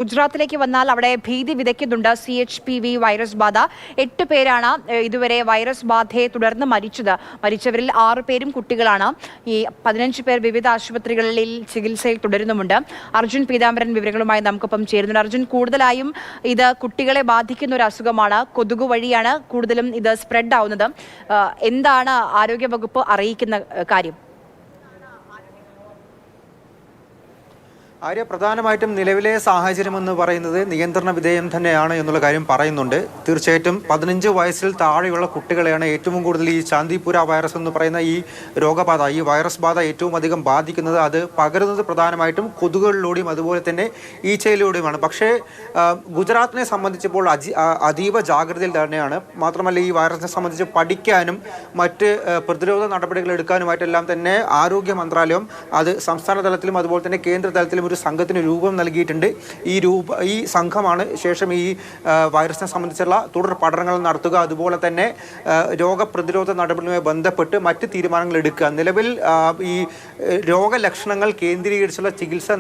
ഗുജറാത്തിലേക്ക് വന്നാൽ അവിടെ ഭീതി വിതയ്ക്കുന്നുണ്ട് CHPV വൈറസ് ബാധ. 8 പേരാണ് ഇതുവരെ വൈറസ് ബാധയെ തുടർന്ന് മരിച്ചത്. മരിച്ചവരിൽ 6 പേരും കുട്ടികളാണ്. ഈ 15 പേർ വിവിധ ആശുപത്രികളിൽ ചികിത്സയിൽ തുടരുന്നുമുണ്ട്. അർജുൻ പീതാംബരൻ വിവരങ്ങളുമായി നമുക്കൊപ്പം ചേരുന്നുണ്ട്. അർജുൻ, കൂടുതലായും ഇത് കുട്ടികളെ ബാധിക്കുന്ന ഒരു അസുഖമാണ്. കൊതുക് വഴിയാണ് കൂടുതലും ഇത് സ്പ്രെഡ് ആവുന്നത്. എന്താണ് ആരോഗ്യവകുപ്പ് അറിയിക്കുന്ന കാര്യം? ആര്യ, പ്രധാനമായിട്ടും നിലവിലെ സാഹചര്യം എന്ന് പറയുന്നത് നിയന്ത്രണ വിധേയം തന്നെയാണ് എന്നുള്ള കാര്യം പറയുന്നുണ്ട്. തീർച്ചയായിട്ടും 15 വയസ്സിൽ താഴെയുള്ള കുട്ടികളെയാണ് ഏറ്റവും കൂടുതൽ ഈ ചാന്ദിപുര വൈറസ് എന്ന് പറയുന്ന ഈ രോഗബാധ, ഈ വൈറസ് ബാധ ഏറ്റവും അധികം ബാധിക്കുന്നത്. അത് പകരുന്നത് പ്രധാനമായിട്ടും കൊതുകുകളിലൂടെയും അതുപോലെ തന്നെ ഈച്ചയിലൂടെയുമാണ്. പക്ഷേ ഗുജറാത്തിനെ സംബന്ധിച്ചപ്പോൾ അതീവ ജാഗ്രതയിൽ തന്നെയാണ്. മാത്രമല്ല, ഈ വൈറസിനെ സംബന്ധിച്ച് പഠിക്കാനും മറ്റ് പ്രതിരോധ നടപടികൾ എടുക്കാനുമായിട്ടെല്ലാം തന്നെ ആരോഗ്യ മന്ത്രാലയം അത് സംസ്ഥാന തലത്തിലും അതുപോലെ തന്നെ കേന്ദ്ര തലത്തിലും ഒരു സംഘത്തിന് രൂപം നൽകിയിട്ടുണ്ട്. ഈ സംഘമാണ് ശേഷം ഈ വൈറസിനെ സംബന്ധിച്ചുള്ള തുടർ പഠനങ്ങൾ നടത്തുക, അതുപോലെ തന്നെ രോഗപ്രതിരോധ നടപടികളുമായി ബന്ധപ്പെട്ട് മറ്റ് തീരുമാനങ്ങൾ എടുക്കുക. നിലവിൽ ഈ രോഗലക്ഷണങ്ങൾ കേന്ദ്രീകരിച്ചുള്ള ചികിത്സ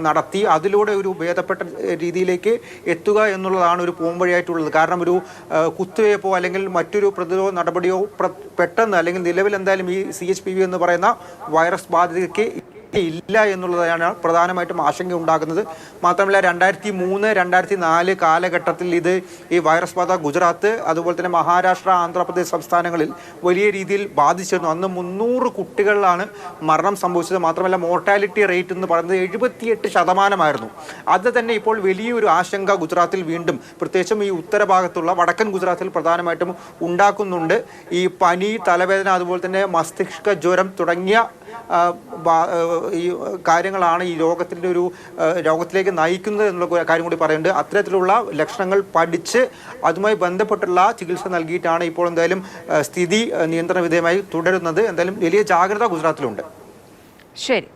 നടത്തി അതിലൂടെ ഒരു ഭേദപ്പെട്ട രീതിയിലേക്ക് എത്തുക എന്നുള്ളതാണ് ഒരു പോംവഴിയായിട്ടുള്ളത്. കാരണം ഒരു കുത്തിവയ്പ്പോ അല്ലെങ്കിൽ മറ്റൊരു പ്രതിരോധ നടപടിയോ പെട്ടെന്ന് അല്ലെങ്കിൽ നിലവിൽ എന്തായാലും ഈ CHPV എന്ന് പറയുന്ന വൈറസ് ബാധിതയ്ക്ക് ഇല്ല എന്നുള്ളതാണ് പ്രധാനമായിട്ടും ആശങ്ക ഉണ്ടാക്കുന്നത്. മാത്രമല്ല, 2003, 2004 കാലഘട്ടത്തിൽ ഈ വൈറസ് ബാധ ഗുജറാത്ത് അതുപോലെ തന്നെ മഹാരാഷ്ട്ര, ആന്ധ്രാപ്രദേശ് സംസ്ഥാനങ്ങളിൽ വലിയ രീതിയിൽ ബാധിച്ചിരുന്നു. അന്ന് 300 കുട്ടികളിലാണ് മരണം സംഭവിച്ചത്. മാത്രമല്ല, മോർട്ടാലിറ്റി റേറ്റ് എന്ന് പറയുന്നത് 78%. അത് തന്നെ ഇപ്പോൾ വലിയൊരു ആശങ്ക ഗുജറാത്തിൽ വീണ്ടും, പ്രത്യേകിച്ചും ഈ ഉത്തരഭാഗത്തുള്ള വടക്കൻ ഗുജറാത്തിൽ പ്രധാനമായിട്ടും ഉണ്ടാക്കുന്നുണ്ട്. ഈ പനി, തലവേദന, അതുപോലെ തന്നെ മസ്തിഷ്ക ജ്വരം തുടങ്ങിയ ഈ കാര്യങ്ങളാണ് ഈ രോഗത്തിലേക്ക് നയിക്കുന്നത് എന്നുള്ള കാര്യം കൂടി പറയുന്നുണ്ട്. അത്തരത്തിലുള്ള ലക്ഷണങ്ങൾ പഠിച്ച് അതുമായി ബന്ധപ്പെട്ടുള്ള ചികിത്സ നൽകിയിട്ടാണ് ഇപ്പോൾ എന്തായാലും സ്ഥിതി നിയന്ത്രണ വിധേയമായി തുടരുന്നത്. എന്തായാലും വലിയ ജാഗ്രത ഗുജറാത്തിലുണ്ട്. ശരി.